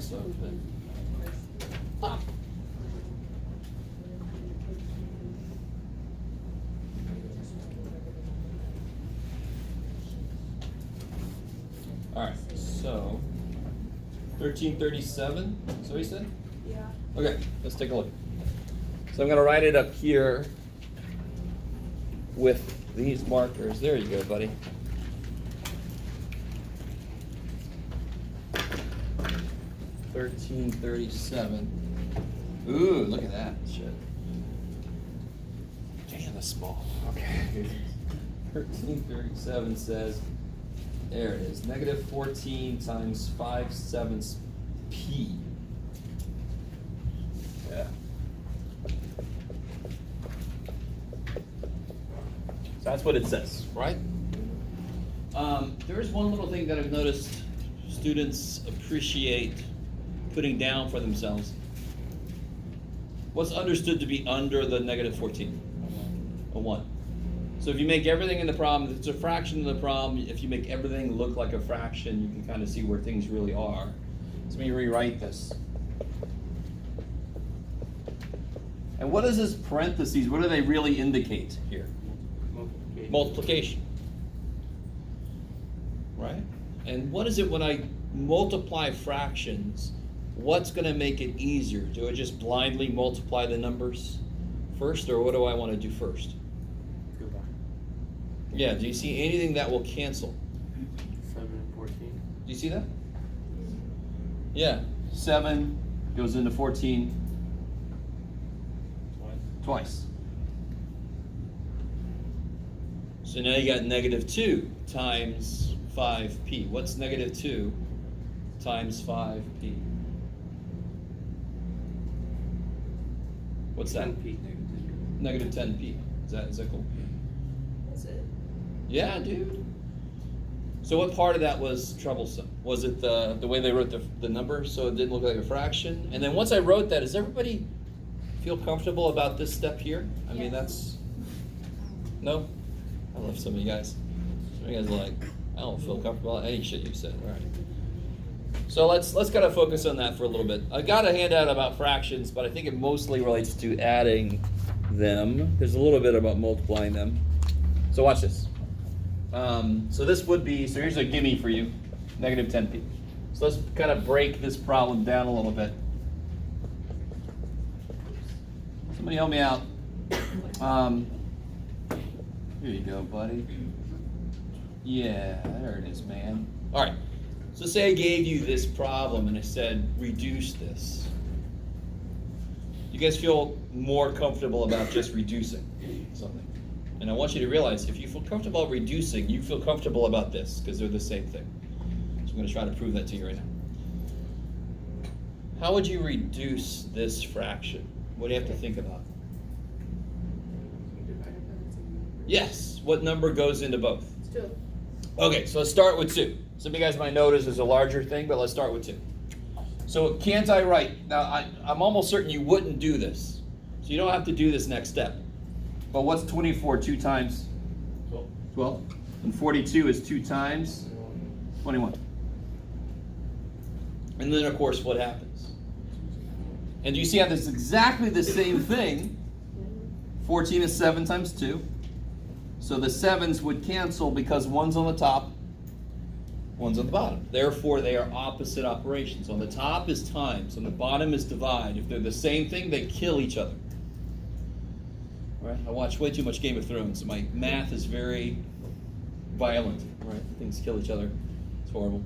stuff. But... All right, so 1337, is that what you said? Yeah. Okay, let's take a look. So I'm going to write it up here with these markers. There you go, buddy. $13.37. Ooh, look at that shit. Damn, that's small. Okay. 1337 says, there it is, negative 14 times 5/7 p. Yeah. So that's what it says, right? There's one little thing that I've noticed students appreciate putting down for themselves. What's understood to be under the negative 14? A 1. So if you make everything in the problem, it's a fraction of the problem. If you make everything look like a fraction, you can kind of see where things really are. So let me rewrite this. And what is this parentheses? What do they really indicate here? Multiplication. Right? And what is it when I multiply fractions? What's going to make it easier? Do I just blindly multiply the numbers first, or what do I want to do first? Yeah, do you see anything that will cancel? 7 and 14. Do you see that? Yeah, 7 goes into 14 twice. So now you got negative 2 times 5p. What's negative 2 times 5p? What's that? 10p. Negative 10p. Is that cool? That's it. Yeah, dude. So what part of that was troublesome? Was it the way they wrote the number so it didn't look like a fraction? And then once I wrote that, does everybody feel comfortable about this step here? I mean, that's... No? I love some of you guys. Some of you guys are like, I don't feel comfortable about any shit you've said. All right. So let's kind of focus on that for a little bit. I got a handout about fractions, but I think it mostly relates to adding them. There's a little bit about multiplying them. So watch this. So this would be, so here's a gimme for you, negative 10p. So let's kind of break this problem down a little bit. Somebody help me out. Here you go, buddy. Yeah, there it is, man. All right. So say I gave you this problem and I said, reduce this. You guys feel more comfortable about just reducing something. And I want you to realize, if you feel comfortable reducing, you feel comfortable about this, because they're the same thing. So I'm going to try to prove that to you right now. How would you reduce this fraction? What do you have to think about? Yes. What number goes into both? 2. Okay, so let's start with 2. Some of you guys might notice there's a larger thing, but let's start with 2. So can't I write? Now, I'm almost certain you wouldn't do this. So you don't have to do this next step. But what's 24 2 times? 12. And 42 is 2 times 21. And then, of course, what happens? And do you see how this is exactly the same thing? 14 is 7 times 2. So the 7s would cancel because one's on the top, one's on the bottom. Therefore, they are opposite operations. On the top is times, on the bottom is divide. If they're the same thing, they kill each other. Right? I watch way too much Game of Thrones, so my math is very violent. Right? Things kill each other. It's horrible.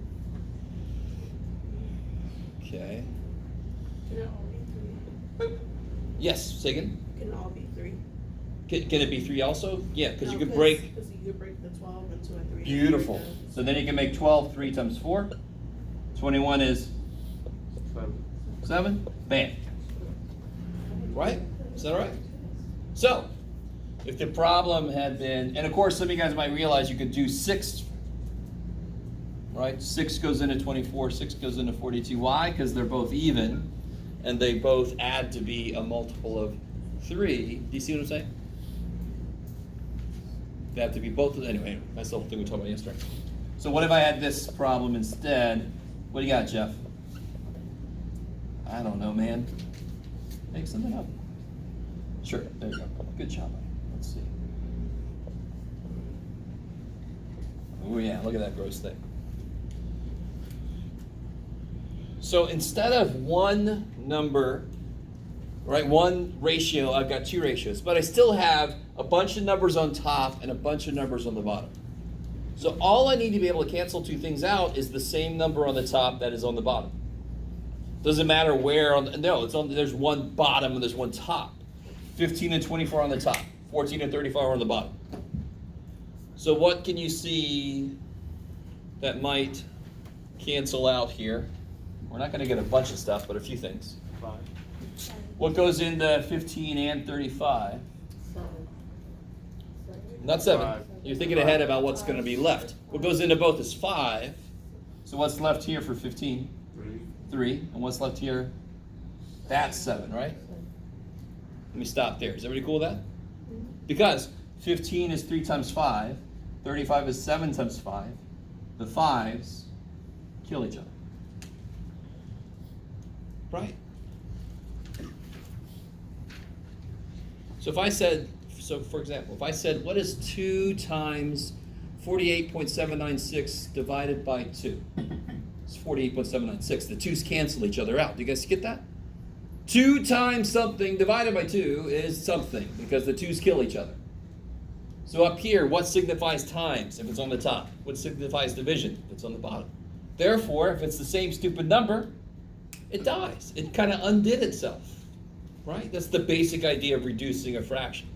Okay. Can it all be 3? Yes, say again. Can it all be 3? Can it be 3 also? Yeah, because No, you could break. Because you could break the 12 into a 3. Beautiful. So then you can make 12 3 times 4. 21 is 7. Bam. Right? Is that right? So, if the problem had been, and of course some of you guys might realize you could do 6, right? 6 goes into 24, 6 goes into 42. Why? Because they're both even, and they both add to be a multiple of 3. Do you see what I'm saying? They have to be both, anyway, that's the whole thing we talked about yesterday. So what if I had this problem instead? What do you got, Jeff? I don't know, man. Make something up. Sure, there you go. Good job. Let's see. Oh yeah, look at that gross thing. So instead of one number, right, one ratio, I've got two ratios, but I still have a bunch of numbers on top and a bunch of numbers on the bottom. So all I need to be able to cancel two things out is the same number on the top that is on the bottom. Doesn't matter where there's one bottom and there's one top. 15 and 24 on the top, 14 and 34 on the bottom. So what can you see that might cancel out here? We're not going to get a bunch of stuff, but a few things. 5. What goes into 15 and 35? 7. Not 7. 5. You're thinking ahead about what's going to be left. What goes into both is 5. So what's left here for 15? 3. 3. And what's left here? That's 7, right? Let me stop there. Is everybody cool with that? Because 15 is 3 times 5. 35 is 7 times 5. The 5s kill each other. Right? So if I said, for example, if I said, what is 2 times 48.796 divided by 2? It's 48.796. The 2's cancel each other out. Do you guys get that? 2 times something divided by 2 is something, because the 2's kill each other. So up here, what signifies times if it's on the top? What signifies division if it's on the bottom? Therefore, if it's the same stupid number, it dies. It kind of undid itself, right? That's the basic idea of reducing a fraction.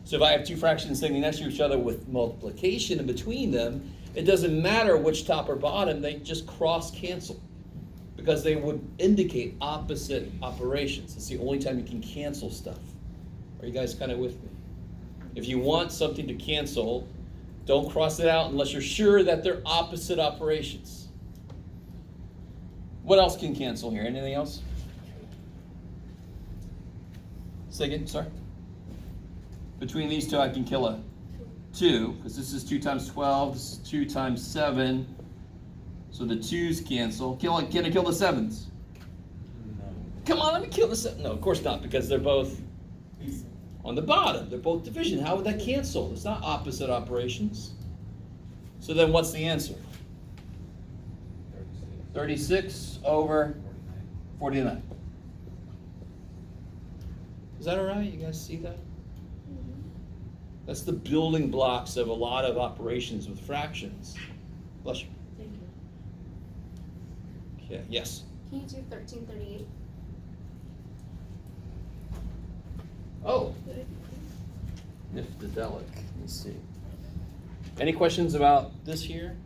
So if I have two fractions sitting next to each other with multiplication in between them, it doesn't matter which top or bottom, they just cross-cancel because they would indicate opposite operations. It's the only time you can cancel stuff. Are you guys kind of with me? If you want something to cancel, don't cross it out unless you're sure that they're opposite operations. What else can cancel here? Anything else? Say again, sorry. Between these two, I can kill a 2, because this is 2 times 12, this is 2 times 7. So the 2's cancel. Can I kill the 7s? No. Come on, let me kill the 7. No, of course not, because they're both on the bottom. They're both division. How would that cancel? It's not opposite operations. So then what's the answer? 36 over 49. Is that all right? You guys see that? That's the building blocks of a lot of operations with fractions. Bless you. Thank you. Okay, yes. Can you do 1338? Oh, Niftedelic. Let's see. Any questions about this here?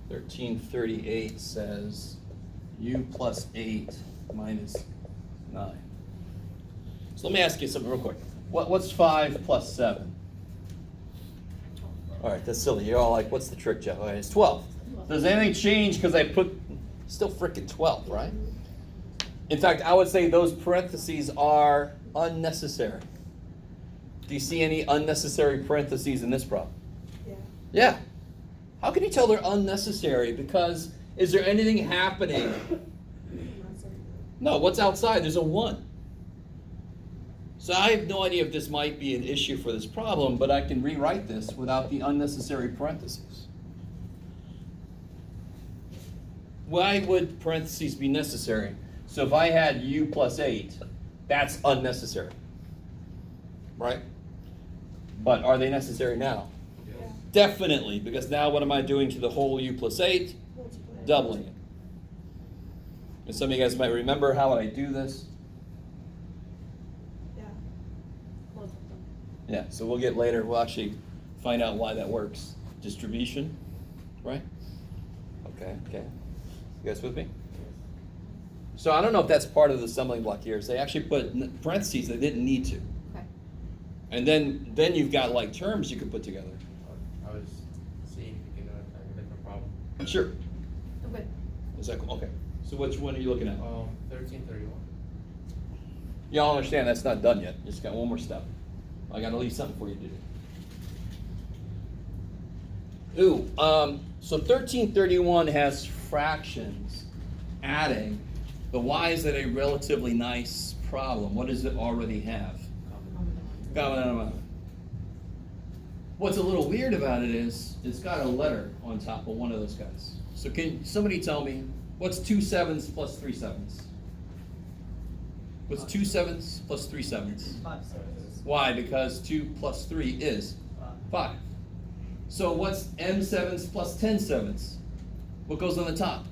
(1338) says u plus 8 minus 9. So let me ask you something real quick. What's 5 plus 7? All right, that's silly. You're all like, what's the trick, Jeff? All right, it's 12. Does anything change because I put still frickin' 12, right? In fact, I would say those parentheses are unnecessary. Do you see any unnecessary parentheses in this problem? Yeah. Yeah. How can you tell they're unnecessary? Because is there anything happening? No, what's outside? There's a 1. So I have no idea if this might be an issue for this problem, but I can rewrite this without the unnecessary parentheses. Why would parentheses be necessary? So if I had u plus 8, that's unnecessary, right? But are they necessary now? Yeah. Definitely, because now what am I doing to the whole u plus 8? Multiply. Doubling it. And some of you guys might remember, how would I do this? Yeah. Multiply. Yeah, so we'll get later, we'll actually find out why that works. Distribution, right? Okay. You guys with me? So I don't know if that's part of the assembling block here, is they actually put parentheses they didn't need to. Okay. And then you've got like terms you could put together. I was seeing if you can attack a different problem. Sure. Okay. Is that cool? Okay. So which one are you looking at? 1331. Y'all understand that's not done yet. Just got one more step. I got to leave something for you to do. Ooh, so 1331 has fractions adding, but why is it a relatively nice problem? What does it already have? Common denominator. What's a little weird about it is it's got a letter on top of one of those guys. So can somebody tell me what's 2 7s plus 3 7s? What's 2 7s plus 3 7s? 5 sevens. Why? Because 2 plus 3 is 5. So what's m 7s plus 10 7s? What goes on the top?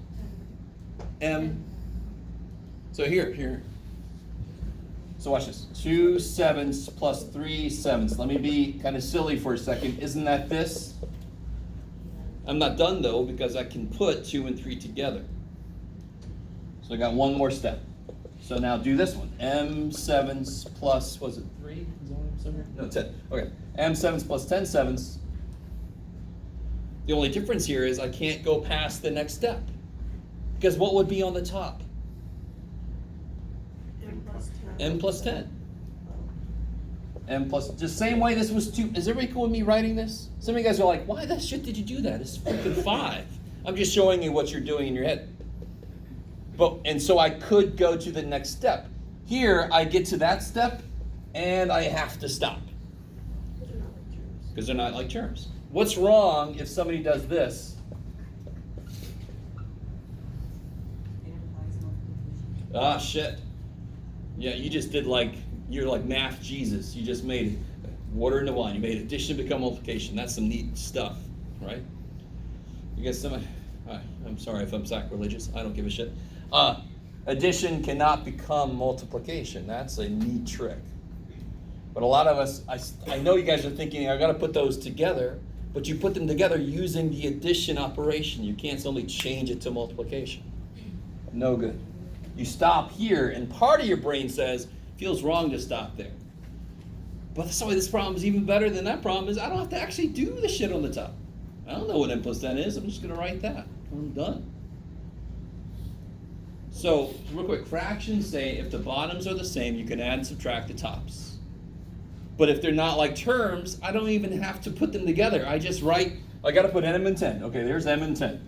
M. So here. So watch this. 2 7s plus 3 7s. Let me be kind of silly for a second. Isn't that this? I'm not done though because I can put 2 and 3 together. So I got one more step. So now do this one. M 7s plus, was it 3? Is that what I'm saying? No, 10. Okay. M 7s plus 10 7s. The only difference here is I can't go past the next step. Because what would be on the top? M plus 10. M plus, just same way this was 2. Is everybody cool with me writing this? Some of you guys are like, why the shit did you do that? It's freaking 5. I'm just showing you what you're doing in your head. And so I could go to the next step. Here, I get to that step, and I have to stop. Because they're not like terms. What's wrong if somebody does this? Ah, shit. Yeah, you just did you're like math Jesus. You just made water into wine. You made addition become multiplication. That's some neat stuff, right? You guys, I'm sorry if I'm sacrilegious. I don't give a shit. Addition cannot become multiplication. That's a neat trick. But a lot of us, I know you guys are thinking, I got to put those together, but you put them together using the addition operation. You can't simply change it to multiplication. No good. You stop here, and part of your brain says, feels wrong to stop there. But that's why this problem is even better than that problem is I don't have to actually do the shit on the top. I don't know what m plus 10 is. I'm just going to write that. I'm done. So, real quick, fractions say if the bottoms are the same, you can add and subtract the tops. But if they're not like terms, I don't even have to put them together. I just write, I got to put m and 10. Okay, there's m and 10.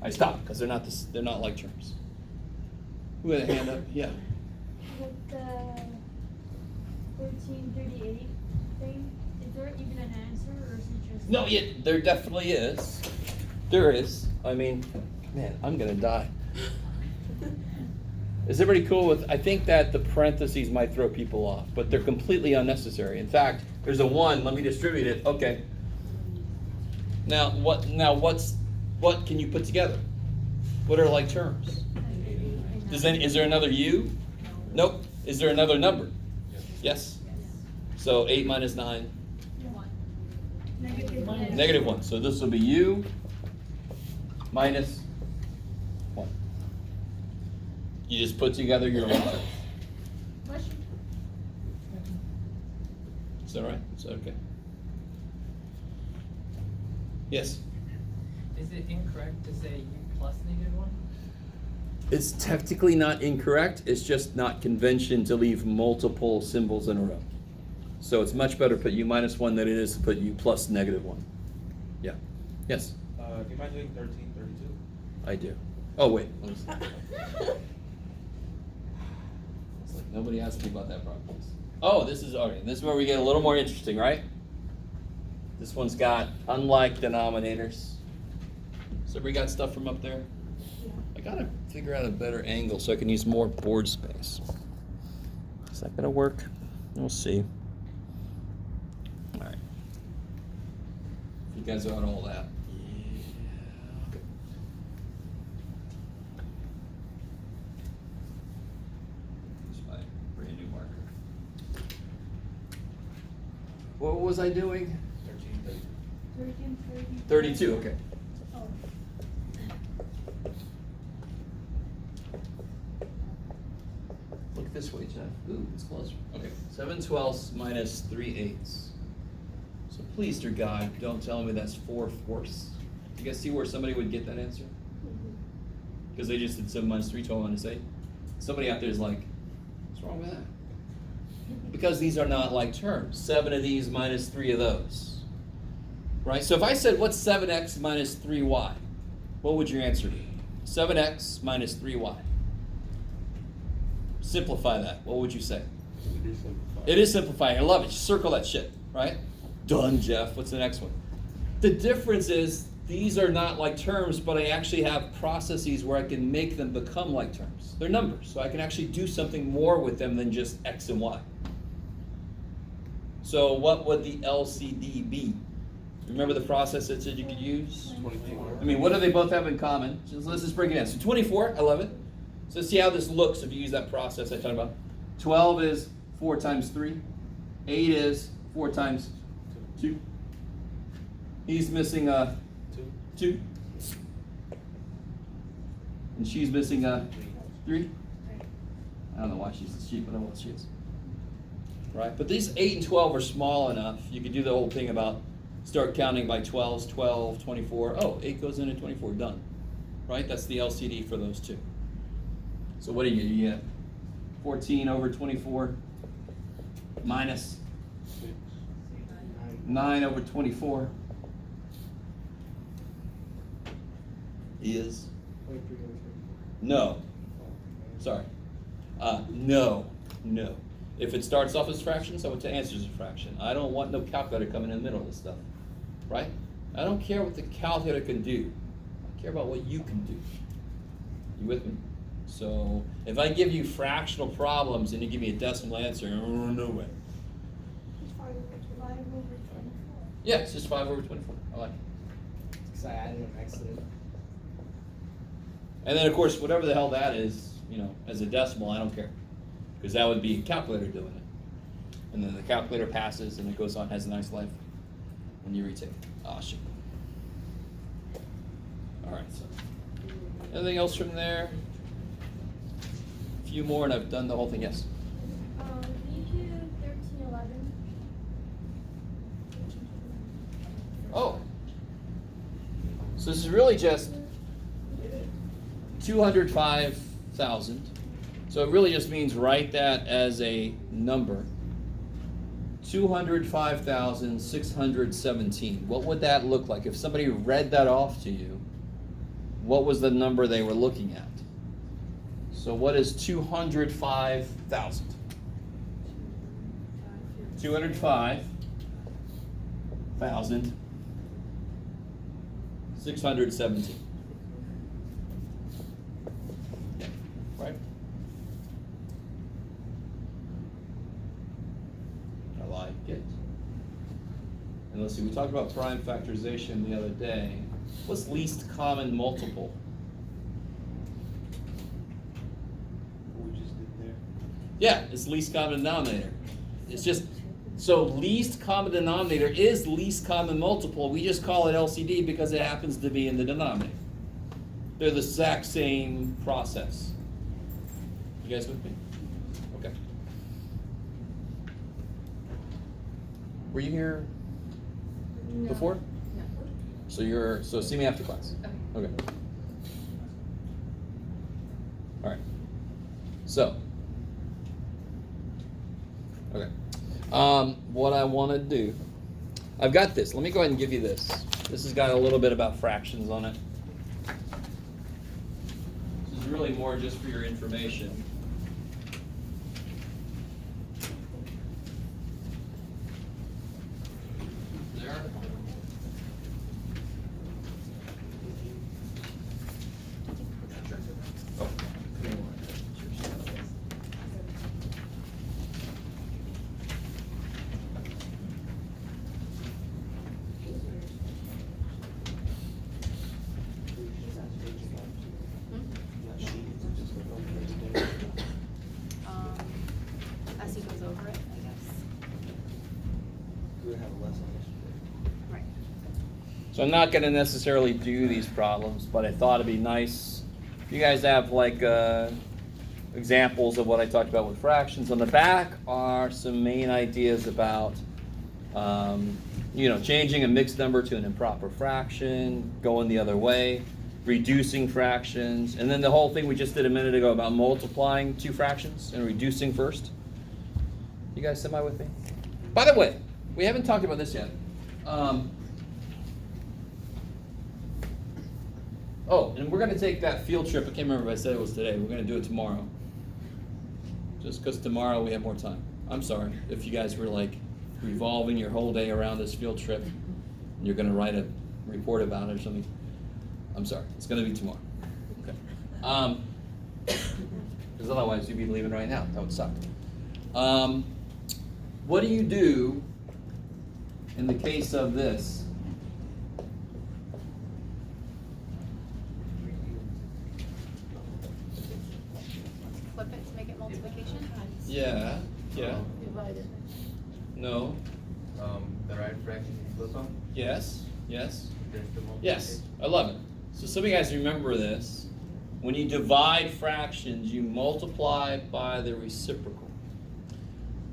I stop because they're not like terms. Who had a hand up? Yeah. With the 1338 thing, is there even an answer or is it just? No, yeah, there definitely is. There is. I mean, man, I'm going to die. Is everybody cool with, I think that the parentheses might throw people off, but they're completely unnecessary. In fact, there's a 1, let me distribute it. Okay. Now what can you put together? What are like terms? Is there another u? Nope. Is there another number? Yes? So 8 minus 9? Negative 1. So this will be u minus 1. You just put together your own terms. Question? Is that right? Is that okay? Yes? Is it incorrect to say u plus -1? It's technically not incorrect. It's just not convention to leave multiple symbols in a row. So it's much better to put u minus 1 than it is to put u plus -1. Yeah. Yes? Do you mind doing 1332? I do. Oh, wait. Let me see. It's like nobody asked me about that problem. Oh, this is okay. This is where we get a little more interesting, right? This one's got unlike denominators. So we got stuff from up there? I gotta figure out a better angle so I can use more board space. Is that gonna work? We'll see. All right. You guys got all that? Yeah. Okay. Use my brand new marker. What was I doing? 1332. 32. Okay. Oh. Look this way, Jeff. Ooh, it's closer. Okay, 7/12 minus 3/8. So please, dear God, don't tell me that's 4/4. You guys see where somebody would get that answer? Because they just did 7 minus 3, 12 minus 8. Somebody out there is like, what's wrong with that? Because these are not like terms. 7 of these minus 3 of those. right? So if I said, what's 7x minus 3y? What would your answer be? 7x minus 3y. Simplify that. What would you say? It is simplified. It is simplifying. I love it. Just circle that shit, right? Done, Jeff. What's the next one? The difference is these are not like terms, but I actually have processes where I can make them become like terms. They're numbers, so I can actually do something more with them than just x and y. So what would the LCD be? Remember the process that said you could use? 24. I mean, what do they both have in common? Let's just break it down. So 24, I love it. So let's see how this looks if you use that process I talked about. 12 is 4 times 3. 8 is 4 times 2. He's missing a 2. And she's missing a 3. I don't know why she's a sheep, but I know what she is. Right? But these 8 and 12 are small enough. You could do the whole thing about start counting by 12s, 12, 24. Oh, 8 goes into 24, done. Right? That's the LCD for those two. So what do you get? You get 14 over 24 minus 9 over 24 is no. Sorry. No. If it starts off as fractions, I would say answers as a fraction. I don't want no calculator coming in the middle of this stuff, right? I don't care what the calculator can do. I care about what you can do. You with me? So if I give you fractional problems and you give me a decimal answer, no way. Yeah, it's just 5 over 24. I like it. So I added an accident. And then of course, whatever the hell that is, you know, as a decimal, I don't care. Because that would be a calculator doing it. And then the calculator passes and it goes on, has a nice life when you retake it. Ah, shit. All right, so anything else from there? A few more and I've done the whole thing, yes. Can you do 1311? Oh. So this is really just 205,000. So it really just means write that as a number. 205,617. What would that look like? If somebody read that off to you, what was the number they were looking at? So what is 205,000? 205,617. Right? I like it. And let's see, we talked about prime factorization the other day. What's least common multiple? What we just did there. Yeah, it's least common denominator. It's just, so least common denominator is least common multiple. We just call it LCD because it happens to be in the denominator. They're the exact same process. You guys with me? Okay. Were you here No. before? No. So see me after class. Okay. Okay. All right. So. Okay. What I want to do, I've got this. Let me go ahead and give you this. This has got a little bit about fractions on it. This is really more just for your information. There. Oh. As he goes over it, I guess. We would have a lesson yesterday. Right. So I'm not going to necessarily do these problems, but I thought it'd be nice. If you guys have like examples of what I talked about with fractions. On the back are some main ideas about, changing a mixed number to an improper fraction, going the other way, reducing fractions, and then the whole thing we just did a minute ago about multiplying two fractions and reducing first. You guys semi with me? By the way, we haven't talked about this yet. Oh, and we're gonna take that field trip, I can't remember if I said it was today, we're gonna do it tomorrow. Just because tomorrow we have more time. I'm sorry if you guys were like revolving your whole day around this field trip, and you're gonna write a report about it or something. I'm sorry, it's gonna be tomorrow. Okay. Because otherwise you'd be leaving right now, that would suck. What do you do in the case of this? Flip it to make it multiplication? Yeah, yeah, Divided. no, The right fraction you flip on, yes, yes, there's the multiplication. yes, I love it. So some of you guys remember this. When you divide fractions, you multiply by the reciprocal.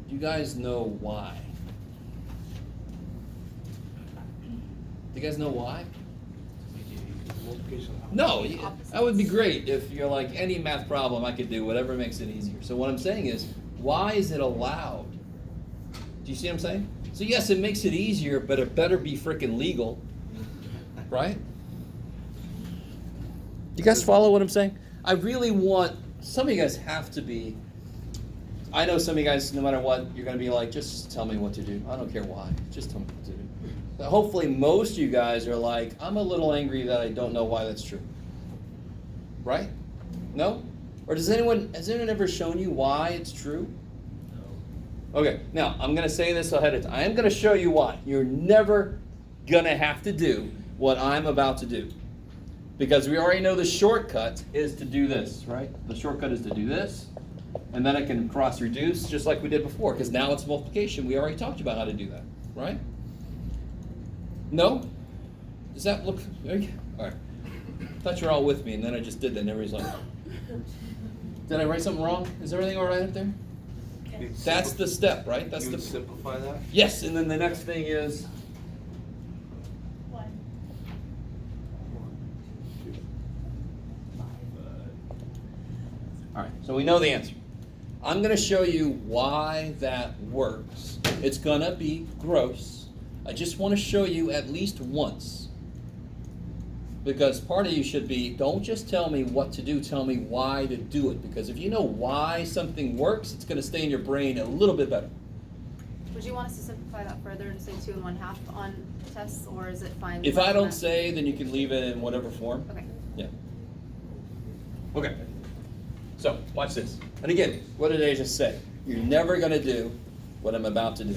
You guys know why? Do you guys know why? Multiplication. No, that would be great if you're like any math problem I could do, whatever makes it easier. So what I'm saying is, why is it allowed? Do you see what I'm saying? So yes, it makes it easier, but it better be freaking legal, right? You guys follow what I'm saying? I really want, some of you guys have to be, I know some of you guys, no matter what, you're going to be like, just tell me what to do. I don't care why. Just tell me what to do. But hopefully most of you guys are like, I'm a little angry that I don't know why that's true. Right? No? Or has anyone ever shown you why it's true? No. Okay, now I'm going to say this ahead of time. I am going to show you why. You're never going to have to do what I'm about to do. Because we already know the shortcut is to do this, right? The shortcut is to do this. And then I can cross reduce just like we did before, because now it's multiplication. We already talked about how to do that, right? No? Does that look okay? All right. Thought you were all with me, and then I just did that, and everybody's like, did I write something wrong? Is everything all right up there? That's the step, right? That's You the would simplify that? Yes, and then the next thing is 1. all right, so we know the answer. I'm going to show you why that works. It's going to be gross. I just want to show you at least once. Because part of you should be, don't just tell me what to do, tell me why to do it. Because if you know why something works, it's going to stay in your brain a little bit better. Would you want us to simplify that further and say 2 1/2 on tests, or is it fine? If with I don't that? say, then you can leave it in whatever form. Okay. Yeah. Okay. So, watch this. And again, what did I just say? You're never going to do what I'm about to do.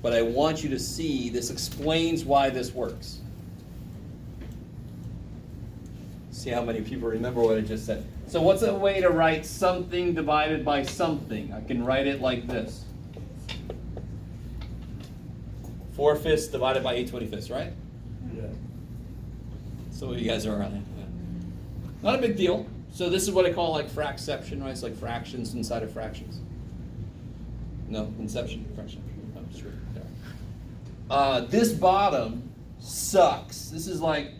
But I want you to see this explains why this works. See how many people remember what I just said. So what's a way to write something divided by something? I can write it like this. 4/5 divided by 8/25, right? Yeah. Some of you guys are around it. Yeah. Not a big deal. So this is what I call like fracception, right? It's like fractions inside of fractions. No, inception, fraction. Oh, sure. This bottom sucks. This is like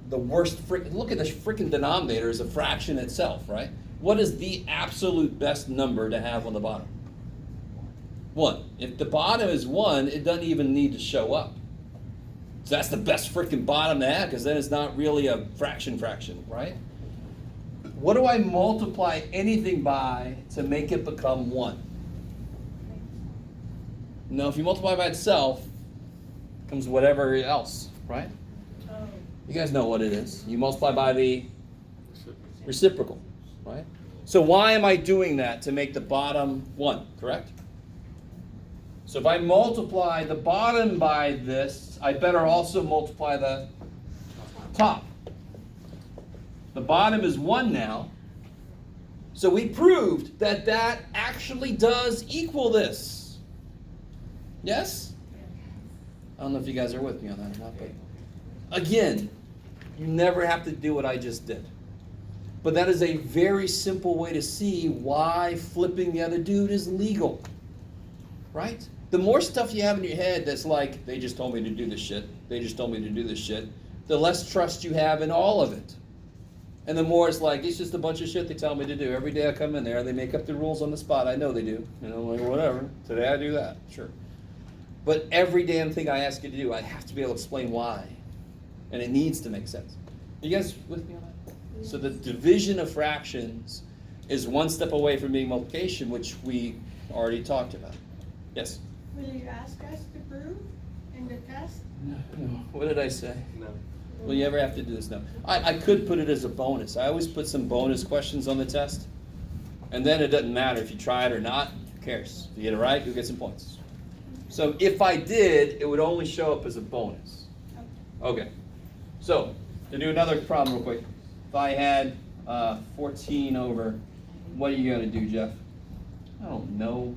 the worst. Look at the freaking denominator is a fraction itself, right? What is the absolute best number to have on the bottom? 1. If the bottom is 1, it doesn't even need to show up. So that's the best freaking bottom to have, because then it's not really a fraction, right? What do I multiply anything by to make it become 1? No, if you multiply by itself, it comes whatever else, right? Oh. You guys know what it is. You multiply by the reciprocal, right? So why am I doing that? To make the bottom 1, correct? So if I multiply the bottom by this, I better also multiply the top. The bottom is 1 now. So we proved that that actually does equal this. Yes? I don't know if you guys are with me on that or not, but again, you never have to do what I just did. But that is a very simple way to see why flipping the other dude is legal. Right? The more stuff you have in your head that's like, they just told me to do this shit, they just told me to do this shit, the less trust you have in all of it. And the more it's like, it's just a bunch of shit they tell me to do. Every day I come in there, they make up the rules on the spot. I know they do. And I'm like, whatever. Today I do that. Sure. But every damn thing I ask you to do, I have to be able to explain why. And it needs to make sense. You guys with me on that? So the division of fractions is one step away from being multiplication, which we already talked about. Yes? Will you ask us to prove in the test? No. What did I say? No. Will you ever have to do this? No. I could put it as a bonus. I always put some bonus questions on the test. And then it doesn't matter if you try it or not. Who cares? If you get it right, you'll get some points. So if I did, it would only show up as a bonus. Okay. So, to do another problem real quick. If I had 14 over, what are you going to do, Jeff? I don't know.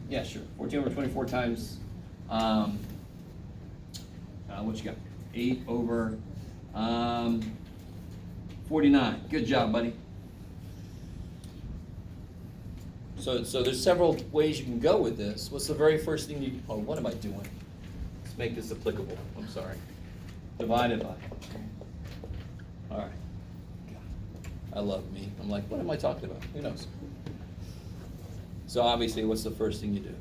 Yeah, sure. 14 over 24 times, what you got? 8 over 49. Good job, buddy. So there's several ways you can go with this. What's the very first thing you, oh, what am I doing? Let's make this applicable. I'm sorry. Divided by. All right. I love me. I'm like, what am I talking about? Who knows? So obviously, what's the first thing you do?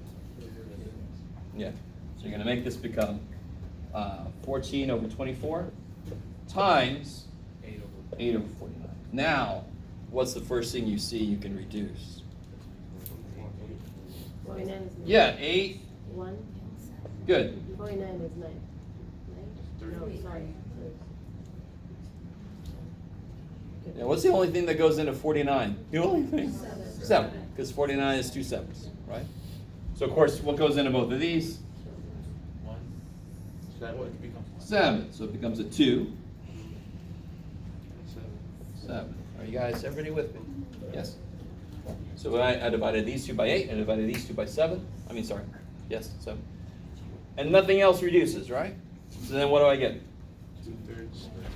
Yeah. So you're going to make this become 14 over 24 times 8 over 49. Now, what's the first thing you see you can reduce? 49 is 9. Yeah, 8. 1. Good. 49 is 9. 9? No, sorry. Yeah, what's the only thing that goes into 49? The only thing? 7. Because 49 is 2 sevens, right? So of course, what goes into both of these? 1. So that would become 1. 7. So it becomes a 2. 7. 7. Are you guys, everybody with me? Yes? So I divided these two by 8, I divided these two by 7. I mean, sorry. Yes, 7. And nothing else reduces, right? So then what do I get? 2/3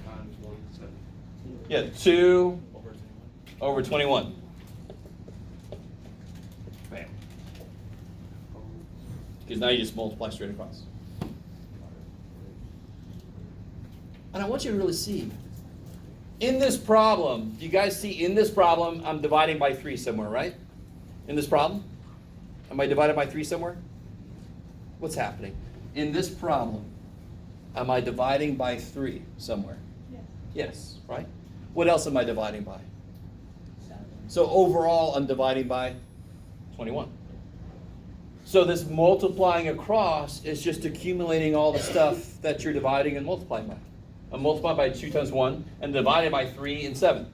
times 1 7. Yeah, 2 Over 21. over 21. Bam. Because now you just multiply straight across. And I want you to really see, in this problem, you guys see in this problem, I'm dividing by 3 somewhere, right? In this problem? Am I divided by 3 somewhere? What's happening? In this problem, am I dividing by 3 somewhere? Yes. Yes, right? What else am I dividing by? So overall, I'm dividing by 21. So this multiplying across is just accumulating all the stuff that you're dividing and multiplying by. I'm multiplying by 2 times 1 and divided by 3 and 7.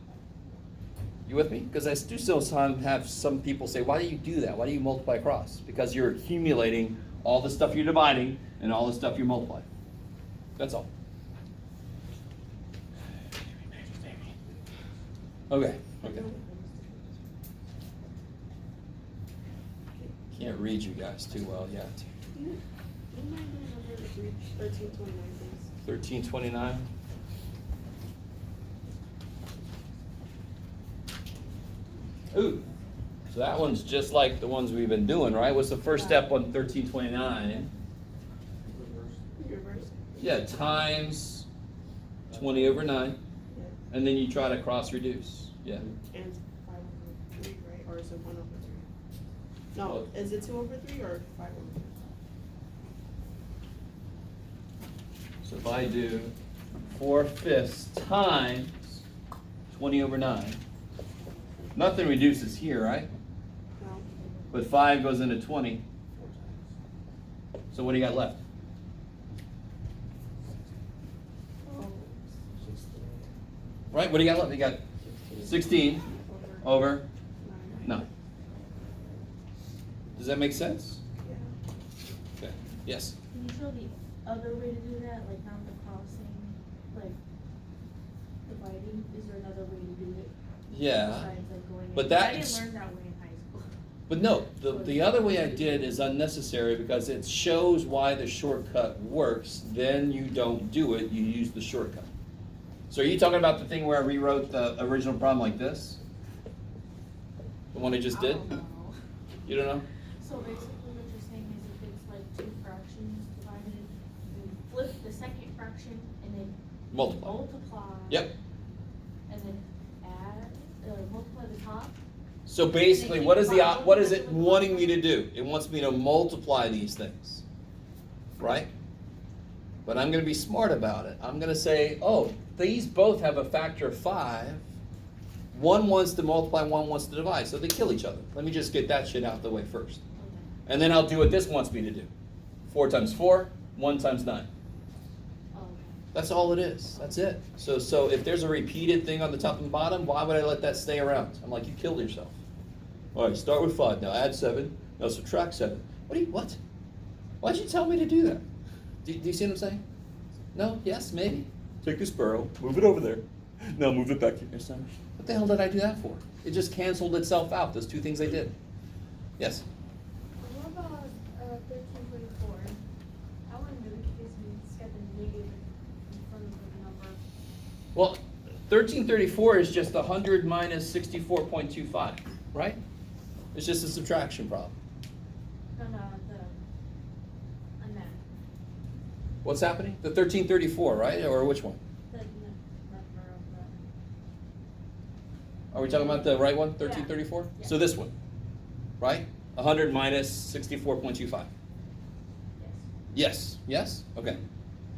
You with me? Because I do still have some people say, why do you do that? Why do you multiply across? Because you're accumulating all the stuff you're dividing and all the stuff you're multiplying. That's all. Okay. Can't read you guys too well yet. Do you mind doing number 1329, please? 1329. Ooh, so that one's just like the ones we've been doing, right? What's the first step on 1329? Reverse. Yeah, times 20 over 9. Yeah. And then you try to cross reduce. Yeah. And 5 over 3, right? Or is it 1 over 3? No, is it 2 over 3 or 5 over 3? So if I do 4/5 times 20 over 9, nothing reduces here, right? No. But 5 goes into 20. So what do you got left? Oh. Right? What do you got left? You got 16 over 9. Does that make sense? Yeah. Okay. Yes. Can you show the other way to do that, like not the crossing, like dividing? Is there another way to do it? Yeah. Besides like going in? But that I didn't ex- learn that way in high school. But no, the other way I did is unnecessary because it shows why the shortcut works. Then you don't do it, you use the shortcut. So are you talking about the thing where I rewrote the original problem like this? The one I just did? I don't know. You don't know? So basically what you're saying is if it's like 2 fractions divided, you flip the second fraction and then Multiply. multiply. Yep. And then add, multiply the top. So basically, what is it wanting me to do? It wants me to multiply these things, right? But I'm gonna be smart about it. I'm gonna say, oh, these both have a factor of 5. One wants to multiply, one wants to divide, so they kill each other. Let me just get that shit out of the way first. And then I'll do what this wants me to do. 4 times 4, 1 times 9. That's all it is. That's it. So if there's a repeated thing on the top and the bottom, why would I let that stay around? I'm like, you killed yourself. All right, start with 5. Now add 7. Now subtract 7. What? Why'd you tell me to do that? Do you see what I'm saying? No? Yes? Maybe? Take this burrow, move it over there. Now move it back here. Son. What the hell did I do that for? It just canceled itself out, those 2 things I did. Yes? What about 1324? That one really confused me. It's got the negative in front of the number. Well, 1334 is just 100 minus 64.25, right? It's just a subtraction problem. No, on that. What's happening? The 1334, right? Or which one? The number of Are we talking about the right one, 1334? Yeah. So this one, right? 100 minus 64.25. yes. Yes, yes? Okay.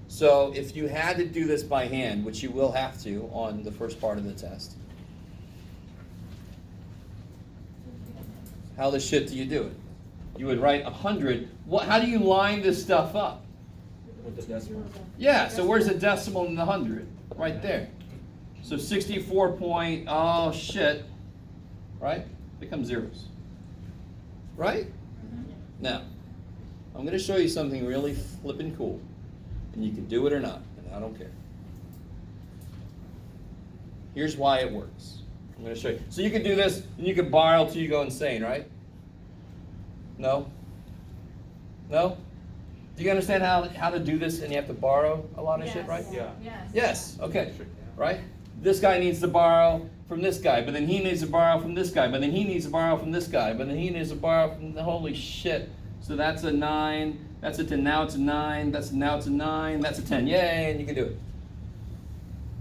So if you had to do this by hand, which you will have to on the first part of the test, how the shit do you do it? You would write 100. How do you line this stuff up? With the decimal. Yeah, so where's the decimal in the 100? Right there. So 64 point, oh shit, right? Becomes zeros. Right? Now, I'm going to show you something really flippin' cool. And you can do it or not, and I don't care. Here's why it works. I'm going to show you. So you can do this, and you can borrow till you go insane, right? No? No? Do you understand how to do this, and you have to borrow a lot of shit, right? Yeah. Yes. Yes, okay, right? This guy needs to borrow from this guy, but then he needs to borrow from this guy, but then he needs to borrow from this guy, but then he needs to borrow from the, holy shit. So that's a 9, that's a 10, now it's a 9, now it's a 9, that's a 10, yay, and you can do it.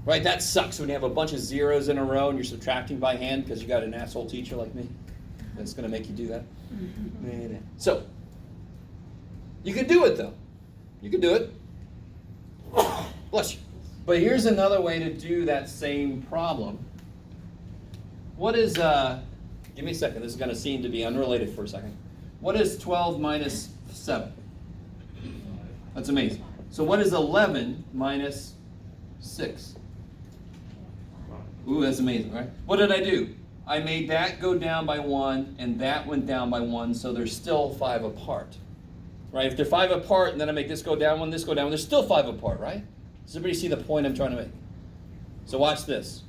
Right, that sucks when you have a bunch of zeros in a row and you're subtracting by hand because you got an asshole teacher like me that's gonna make you do that. So, you can do it though. You can do it. Bless you. But here's another way to do that same problem. What is, give me a second, this is gonna seem to be unrelated for a second. What is 12 minus 7? That's amazing. So what is 11 minus 6? Ooh, that's amazing, right? What did I do? I made that go down by 1, and that went down by 1, so they're still 5 apart. Right? If they're 5 apart, and then I make this go down 1, this go down 1, they're still 5 apart, right? Does everybody see the point I'm trying to make? So watch this.